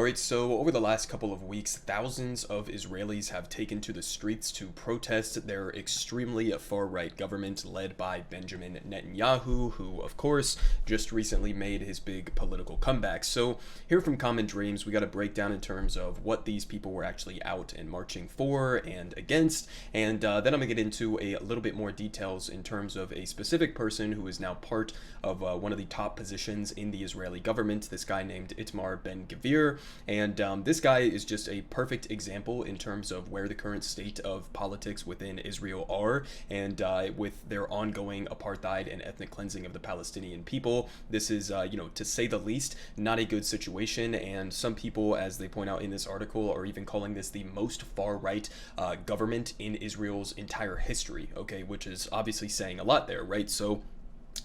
Alright, so over the last couple of weeks, thousands of Israelis have taken to the streets to protest their extremely far-right government led by Benjamin Netanyahu, who, of course, just recently made his big political comeback. So here from Common Dreams, we got a breakdown in terms of what these people were actually out and marching for and against, and then I'm going to get into a little bit more details in terms of a specific person who is now part of one of the top positions in the Israeli government, this guy named Itsmar Ben Gvir. And this guy is just a perfect example in terms of where the current state of politics within Israel are, and with their ongoing apartheid and ethnic cleansing of the Palestinian people. This is, to say the least, not a good situation, and some people, as they point out in this article, are even calling this the most far-right government in Israel's entire history, okay, which is obviously saying a lot there, right? So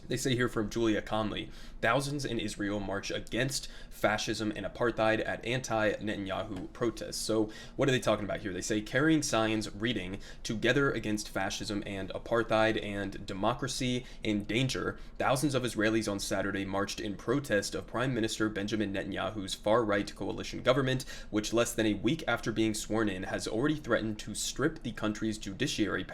they say here from Julia Conley, thousands in Israel march against fascism and apartheid at anti-Netanyahu protests. So what are they talking about here? They say carrying signs reading "Together against fascism and apartheid and democracy in danger." Thousands of Israelis on Saturday marched in protest of Prime Minister Benjamin Netanyahu's far-right coalition government, which less than a week after being sworn in has already threatened to strip the country's judiciary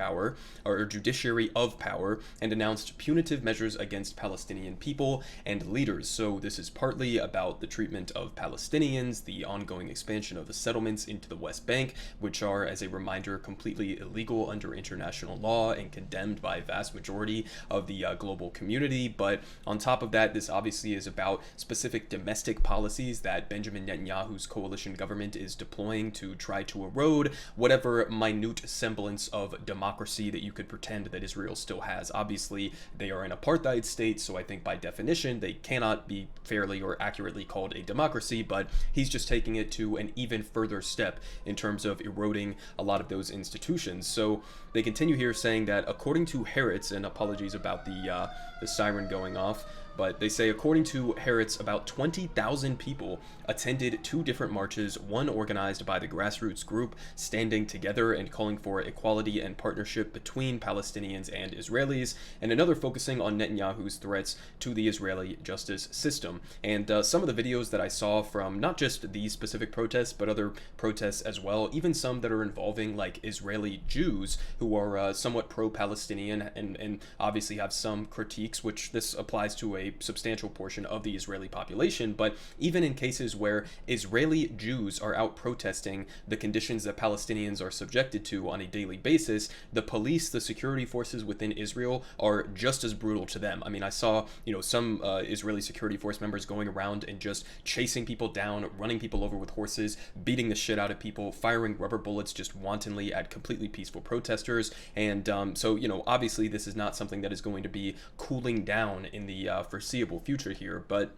of power and announced punitive measures against Palestinian people and leaders. So this is partly about the treatment of Palestinians, the ongoing expansion of the settlements into the West Bank, which are, as a reminder, completely illegal under international law and condemned by a vast majority of the global community. But on top of that, this obviously is about specific domestic policies that Benjamin Netanyahu's coalition government is deploying to try to erode whatever minute semblance of democracy that you could pretend that Israel still has. Obviously, they are an apartheid state, so I think by definition they cannot be fairly or accurately called a democracy, but he's just taking it to an even further step in terms of eroding a lot of those institutions. So they continue here saying that according to Haaretz, and apologies about the siren going off, but they say according to Haaretz, about 20,000 people attended two different marches, one organized by the grassroots group Standing Together and calling for equality and partnership between Palestinians and Israelis, and another focusing on Netanyahu's threats to the Israeli justice system. And some of the videos that I saw from not just these specific protests, but other protests as well, even some that are involving like Israeli Jews who are somewhat pro-Palestinian and obviously have some critiques, which this applies to a substantial portion of the Israeli population. But even in cases where Israeli Jews are out protesting the conditions that Palestinians are subjected to on a daily basis, the police, the security forces within Israel are just as brutal to them. I mean, I saw, some Israeli security force members going around and just chasing people down, running people over with horses, beating the shit out of people, firing rubber bullets just wantonly at completely peaceful protesters. And so, obviously this is not something that is going to be cooling down in the foreseeable future here, but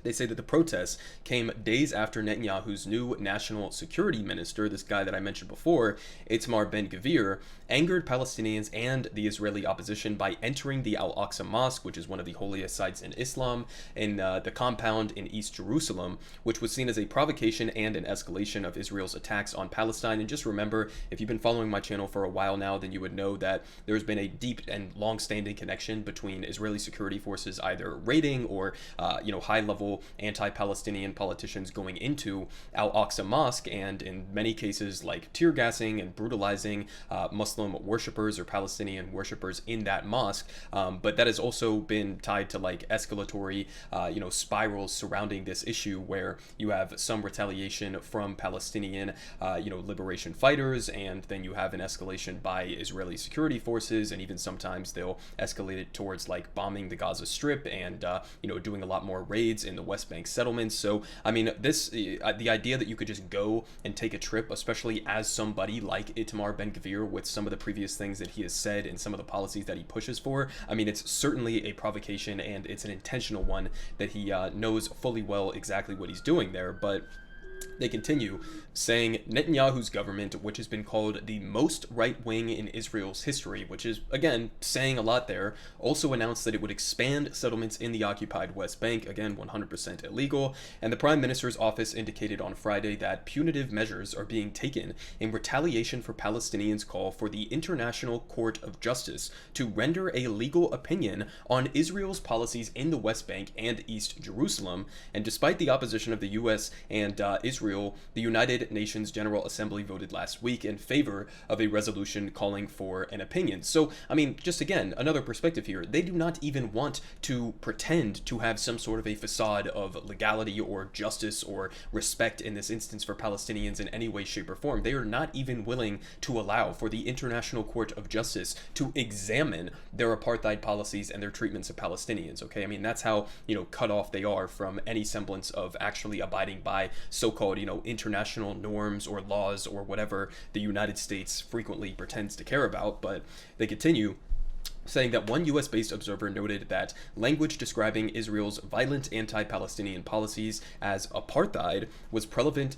they say that the protests came days after Netanyahu's new national security minister, this guy that I mentioned before, Itsmar Ben Gvir, angered Palestinians and the Israeli opposition by entering the Al-Aqsa Mosque, which is one of the holiest sites in Islam, in the compound in East Jerusalem, which was seen as a provocation and an escalation of Israel's attacks on Palestine. And just remember, if you've been following my channel for a while now, then you would know that there's been a deep and long-standing connection between Israeli security forces either raiding or, high-level anti-Palestinian politicians going into Al-Aqsa Mosque, and in many cases like tear gassing and brutalizing Muslim worshippers or Palestinian worshippers in that mosque. But that has also been tied to like escalatory spirals surrounding this issue, where you have some retaliation from Palestinian liberation fighters, and then you have an escalation by Israeli security forces, and even sometimes they'll escalate it towards like bombing the Gaza Strip and doing a lot more raids in the West Bank settlements. So I mean, the idea that you could just go and take a trip, especially as somebody like Itsmar Ben Gvir, with some of the previous things that he has said and some of the policies that he pushes for, I mean, it's certainly a provocation, and it's an intentional one that he knows fully well exactly what he's doing there. But They continue saying Netanyahu's government, which has been called the most right-wing in Israel's history, which is, again, saying a lot there, also announced that it would expand settlements in the occupied West Bank, again, 100% illegal, and the Prime Minister's office indicated on Friday that punitive measures are being taken in retaliation for Palestinians' call for the International Court of Justice to render a legal opinion on Israel's policies in the West Bank and East Jerusalem, and despite the opposition of the U.S. and Israel, the United Nations General Assembly voted last week in favor of a resolution calling for an opinion. So, I mean, just again, another perspective here. They do not even want to pretend to have some sort of a facade of legality or justice or respect in this instance for Palestinians in any way, shape, or form. They are not even willing to allow for the International Court of Justice to examine their apartheid policies and their treatments of Palestinians, okay? I mean, that's how, cut off they are from any semblance of actually abiding by so-called, international norms or laws or whatever the United States frequently pretends to care about. But they continue saying that one U.S.-based observer noted that language describing Israel's violent anti-Palestinian policies as apartheid was prevalent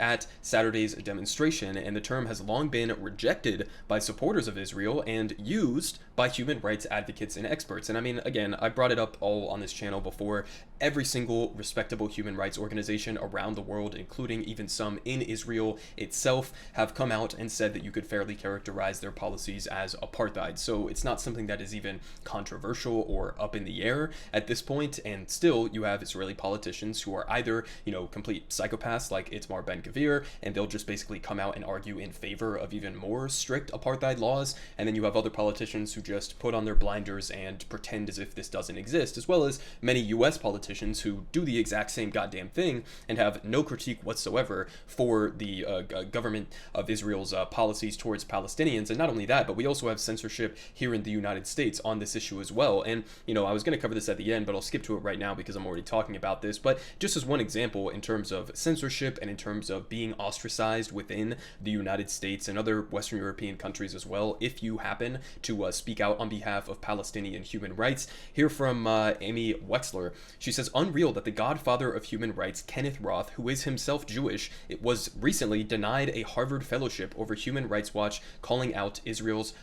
at Saturday's demonstration, and the term has long been rejected by supporters of Israel and used by human rights advocates and experts. And I mean, again, I brought it up all on this channel before. Every single respectable human rights organization around the world, including even some in Israel itself, have come out and said that you could fairly characterize their policies as apartheid. So it's not something that is even controversial or up in the air at this point. And still, you have Israeli politicians who are either, complete psychopaths like Itsmar Ben Gvir, and they'll just basically come out and argue in favor of even more strict apartheid laws. And then you have other politicians who just put on their blinders and pretend as if this doesn't exist, as well as many U.S. politicians who do the exact same goddamn thing and have no critique whatsoever for the government of Israel's policies towards Palestinians. And not only that, but we also have censorship here in the United States on this issue as well. And, I was going to cover this at the end, but I'll skip to it right now because I'm already talking about this. But just as one example in terms of censorship and in terms of being ostracized within the United States and other Western European countries as well, if you happen to speak out on behalf of Palestinian human rights. Hear from Amy Wexler. She says, unreal that the godfather of human rights, Kenneth Roth, who is himself Jewish, it was recently denied a Harvard fellowship over Human Rights Watch, calling out Israel's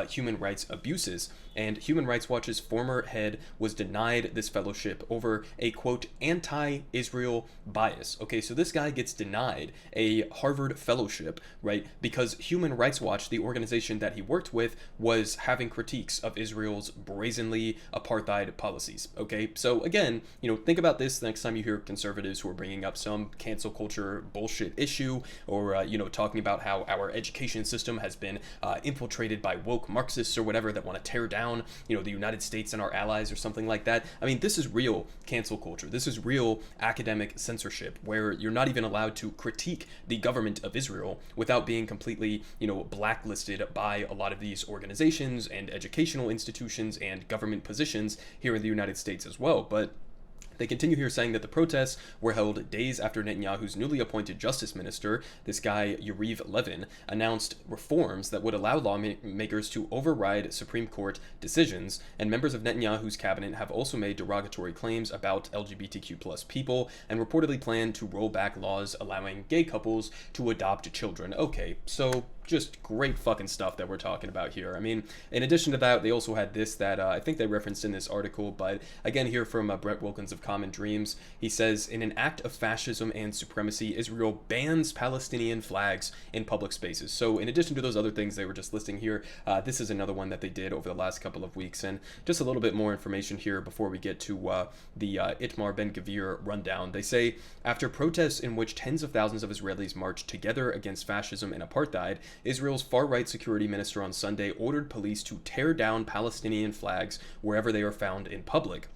human rights abuses. And Human Rights Watch's former head was denied this fellowship over a, quote, anti-Israel bias. Okay, so this guy gets denied a Harvard fellowship, right, because Human Rights Watch, the organization that he worked with, was having critiques of Israel's brazenly apartheid policies. Okay, so again, think about this the next time you hear conservatives who are bringing up some cancel culture bullshit issue, or, talking about how our education system has been infiltrated by woke Marxists or whatever that want to tear down, the United States and our allies or something like that. I mean, this is real cancel culture. This is real academic censorship where you're not even allowed to critique the government of Israel without being completely, blacklisted by a lot of these organizations and educational institutions and government positions here in the United States as well. But they continue here saying that the protests were held days after Netanyahu's newly appointed justice minister, this guy Yariv Levin, announced reforms that would allow lawmakers to override Supreme Court decisions, and members of Netanyahu's cabinet have also made derogatory claims about LGBTQ plus people and reportedly plan to roll back laws allowing gay couples to adopt children. Okay, so just great fucking stuff that we're talking about here. I mean, in addition to that, they also had this that I think they referenced in this article, but again here from Brett Wilkins of Common Dreams, he says, in an act of fascism and supremacy, Israel bans Palestinian flags in public spaces. So in addition to those other things they were just listing here, this is another one that they did over the last couple of weeks. And just a little bit more information here before we get to the Itsmar Ben Gvir rundown. They say, after protests in which tens of thousands of Israelis marched together against fascism and apartheid, Israel's far-right security minister on Sunday ordered police to tear down Palestinian flags wherever they are found in public.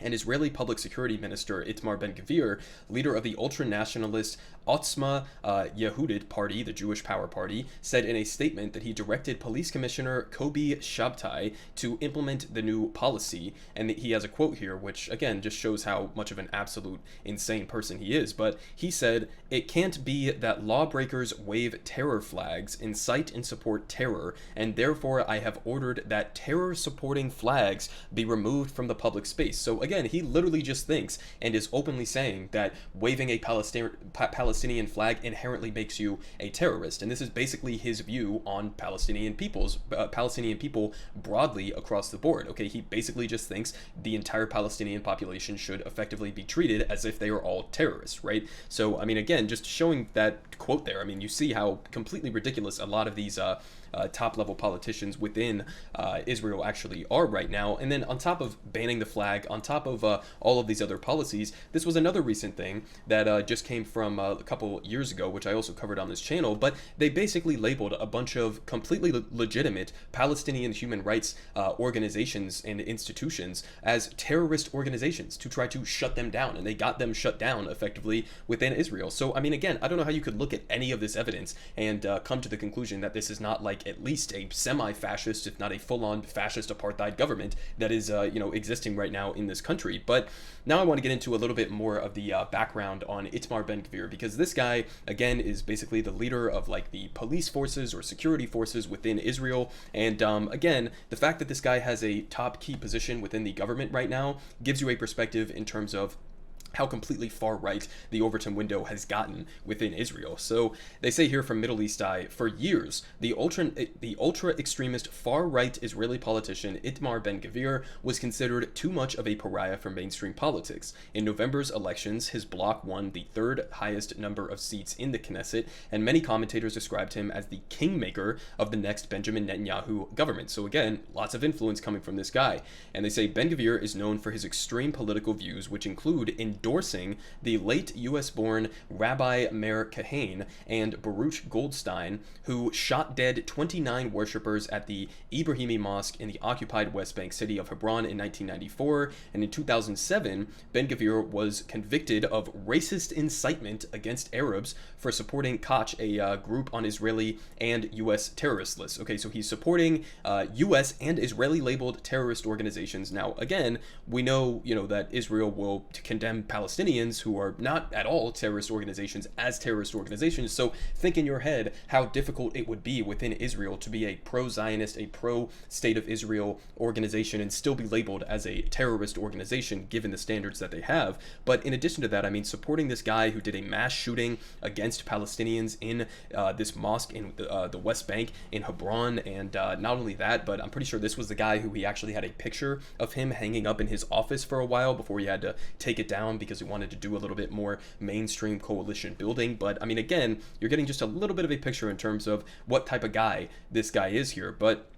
And Israeli Public Security Minister Itsmar Ben Gvir, leader of the ultra-nationalist Otzma Yehudit Party, the Jewish Power Party, said in a statement that he directed Police Commissioner Kobi Shabtai to implement the new policy. And he has a quote here, which again just shows how much of an absolute insane person he is. But he said, "It can't be that lawbreakers wave terror flags, incite and support terror, and therefore I have ordered that terror-supporting flags be removed from the public space." So again, again, he literally just thinks and is openly saying that waving a Palestinian flag inherently makes you a terrorist. And this is basically his view on Palestinian people broadly across the board. Okay, he basically just thinks the entire Palestinian population should effectively be treated as if they are all terrorists, right? So, I mean, again, just showing that quote there, I mean, you see how completely ridiculous a lot of these top-level politicians within Israel actually are right now. And then on top of banning the flag, on top of all of these other policies, this was another recent thing that just came from a couple years ago, which I also covered on this channel, but they basically labeled a bunch of completely legitimate Palestinian human rights organizations and institutions as terrorist organizations to try to shut them down, and they got them shut down effectively within Israel. So, I mean, again, I don't know how you could look at any of this evidence and come to the conclusion that this is not like at least a semi-fascist, if not a full-on fascist apartheid government that is, existing right now in this country. But now I want to get into a little bit more of the background on Itsmar Ben Gvir, because this guy, again, is basically the leader of like the police forces or security forces within Israel. And again, the fact that this guy has a top key position within the government right now gives you a perspective in terms of how completely far right the Overton window has gotten within Israel. So they say here from Middle East Eye, for years, the ultra-extremist far-right Israeli politician Itsmar Ben Gvir was considered too much of a pariah for mainstream politics. In November's elections, his bloc won the third highest number of seats in the Knesset, and many commentators described him as the kingmaker of the next Benjamin Netanyahu government. So again, lots of influence coming from this guy. And they say Ben Gvir is known for his extreme political views, which include endorsing the late US-born Rabbi Meir Kahane and Baruch Goldstein, who shot dead 29 worshippers at the Ibrahimi Mosque in the occupied West Bank city of Hebron in 1994. And in 2007, Ben Gvir was convicted of racist incitement against Arabs for supporting Koch, a group on Israeli and US terrorist lists. Okay, so he's supporting US and Israeli-labeled terrorist organizations. Now, again, we know, that Israel will condemn Palestinians who are not at all terrorist organizations as terrorist organizations. So think in your head how difficult it would be within Israel to be a pro-Zionist, a pro-State of Israel organization and still be labeled as a terrorist organization given the standards that they have. But in addition to that, I mean, supporting this guy who did a mass shooting against Palestinians in this mosque in the West Bank in Hebron, and not only that, but I'm pretty sure this was the guy who he actually had a picture of him hanging up in his office for a while before he had to take it down because he wanted to do a little bit more mainstream coalition building. But I mean, again, you're getting just a little bit of a picture in terms of what type of guy this guy is here. But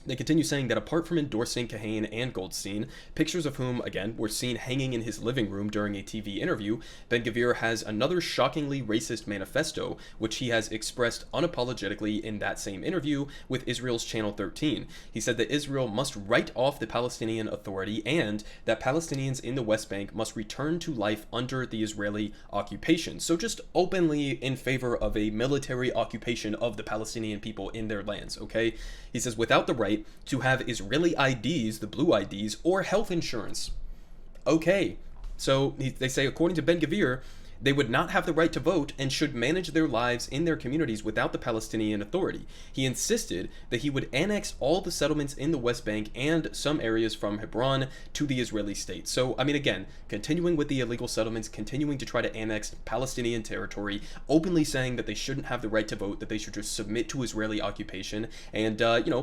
they continue saying that apart from endorsing Kahane and Goldstein, pictures of whom, again, were seen hanging in his living room during a TV interview, Ben Gvir has another shockingly racist manifesto, which he has expressed unapologetically in that same interview with Israel's Channel 13. He said that Israel must write off the Palestinian Authority and that Palestinians in the West Bank must return to life under the Israeli occupation. So just openly in favor of a military occupation of the Palestinian people in their lands, okay? He says, without the right to have Israeli IDs, the blue IDs, or health insurance. Okay, so they say, according to Ben Gvir, they would not have the right to vote and should manage their lives in their communities without the Palestinian Authority. He insisted that he would annex all the settlements in the West Bank and some areas from Hebron to the Israeli state. So, I mean, again, continuing with the illegal settlements, continuing to try to annex Palestinian territory, openly saying that they shouldn't have the right to vote, that they should just submit to Israeli occupation, and,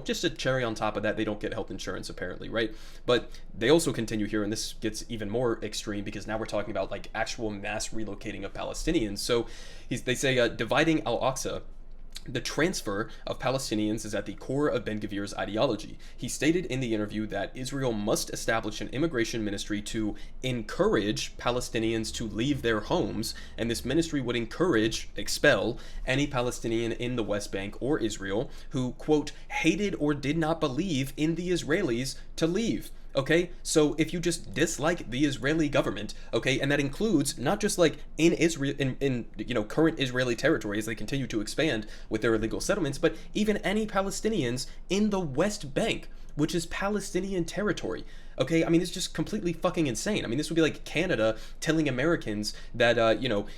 just a cherry on top of that, they don't get health insurance, apparently, right? But they also continue here, and this gets even more extreme because now we're talking about, like, actual mass relocation of Palestinians. So they say dividing Al-Aqsa, the transfer of Palestinians, is at the core of Ben Gvir's ideology. He stated in the interview that Israel must establish an immigration ministry to encourage Palestinians to leave their homes, and this ministry would expel any Palestinian in the West Bank or Israel who, quote, hated or did not believe in the Israelis to leave. Okay, so if you just dislike the Israeli government, okay, and that includes not just like in Israel, in current Israeli territory as they continue to expand with their illegal settlements, but even any Palestinians in the West Bank, which is Palestinian territory. Okay, I mean, it's just completely fucking insane. I mean, this would be like Canada telling Americans that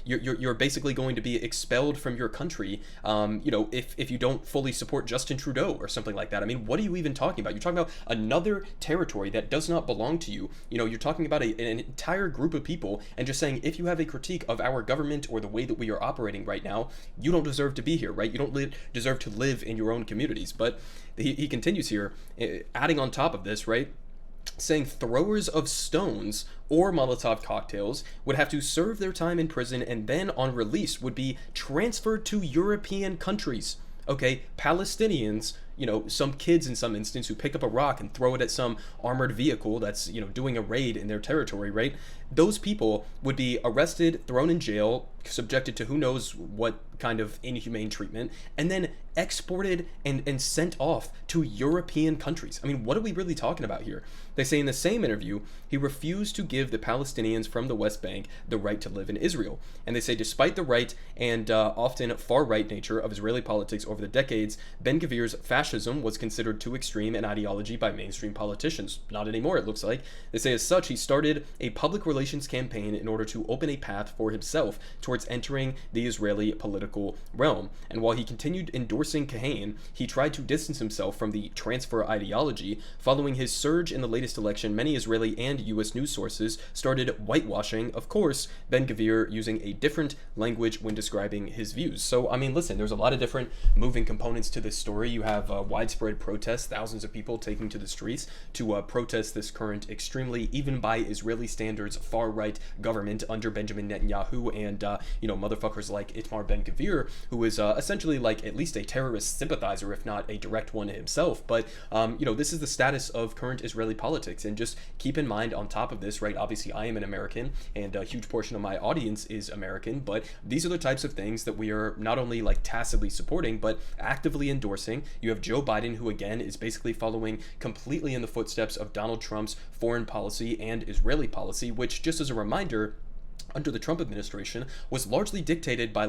you're basically going to be expelled from your country, if you don't fully support Justin Trudeau or something like that. I mean, what are you even talking about? You're talking about another territory that does not belong to you. You're talking about an entire group of people, and just saying, if you have a critique of our government or the way that we are operating right now, you don't deserve to be here, right? You don't deserve to live in your own communities. But he continues here, adding on top of this, right? Saying throwers of stones or Molotov cocktails would have to serve their time in prison and then on release would be transferred to European countries. Okay, Palestinians, some kids in some instance who pick up a rock and throw it at some armored vehicle that's, doing a raid in their territory, right? Those people would be arrested, thrown in jail, subjected to who knows what kind of inhumane treatment, and then exported and sent off to European countries. I mean, what are we really talking about here? They say in the same interview, he refused to give the Palestinians from the West Bank the right to live in Israel. And they say despite the right and often far-right nature of Israeli politics over the decades, Ben Gvir's fascism was considered too extreme an ideology by mainstream politicians. Not anymore, it looks like. They say as such, he started a public relations campaign in order to open a path for himself towards entering the Israeli political realm. And while he continued endorsing Kahane, he tried to distance himself from the transfer ideology. Following his surge in the latest election, many Israeli and U.S. news sources started whitewashing, of course, Ben Gvir using a different language when describing his views. So, I mean, listen, there's a lot of different moving components to this story. You have widespread protests, thousands of people taking to the streets to protest this current extremely, even by Israeli standards, far-right government under Benjamin Netanyahu and, motherfuckers like Itsmar Ben Gvir, who is essentially like at least a terrorist sympathizer, if not a direct one himself. But, this is the status of current Israeli politics. And just keep in mind on top of this, right, obviously I am an American and a huge portion of my audience is American, but these are the types of things that we are not only like tacitly supporting, but actively endorsing. You have Joe Biden, who again is basically following completely in the footsteps of Donald Trump's foreign policy and Israeli policy, which, just as a reminder, under the Trump administration was largely dictated by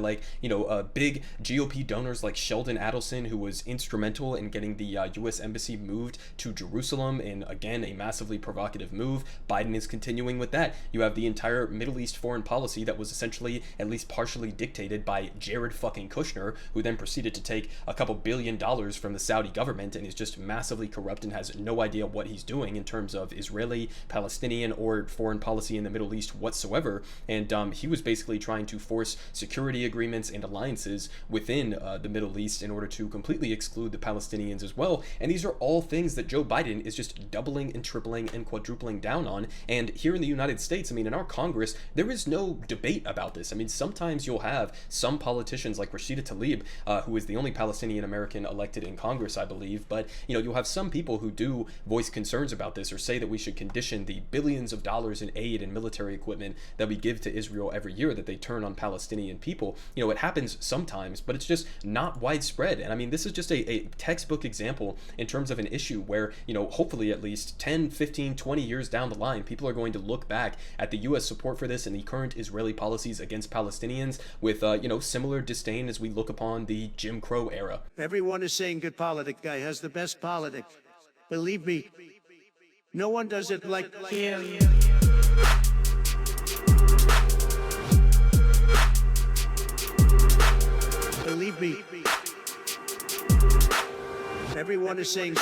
big GOP donors like Sheldon Adelson, who was instrumental in getting the U.S. embassy moved to Jerusalem, and again a massively provocative move. Biden is continuing with that. You have the entire Middle East foreign policy that was essentially at least partially dictated by Jared fucking Kushner, who then proceeded to take a couple $1 billion from the Saudi government and is just massively corrupt and has no idea what he's doing in terms of Israeli, Palestinian, or foreign policy in the Middle East whatsoever. And he was basically trying to force security agreements and alliances within the Middle East in order to completely exclude the Palestinians as well. And these are all things that Joe Biden is just doubling and tripling and quadrupling down on. And here in the United States, I mean, in our Congress, there is no debate about this. I mean, sometimes you'll have some politicians like Rashida Tlaib, who is the only Palestinian American elected in Congress, I believe. But, you'll have some people who do voice concerns about this or say that we should condition the billions of dollars in aid and military equipment that we give to Israel every year, that they turn on Palestinian people. It happens sometimes, but it's just not widespread. And I mean, this is just a textbook example in terms of an issue where, hopefully at least 10, 15, 20 years down the line, people are going to look back at the U.S. support for this and the current Israeli policies against Palestinians with, similar disdain as we look upon the Jim Crow era. Everyone is saying good politic guy has the best politic. Believe me, no one does it like him. Believe me, everyone is saying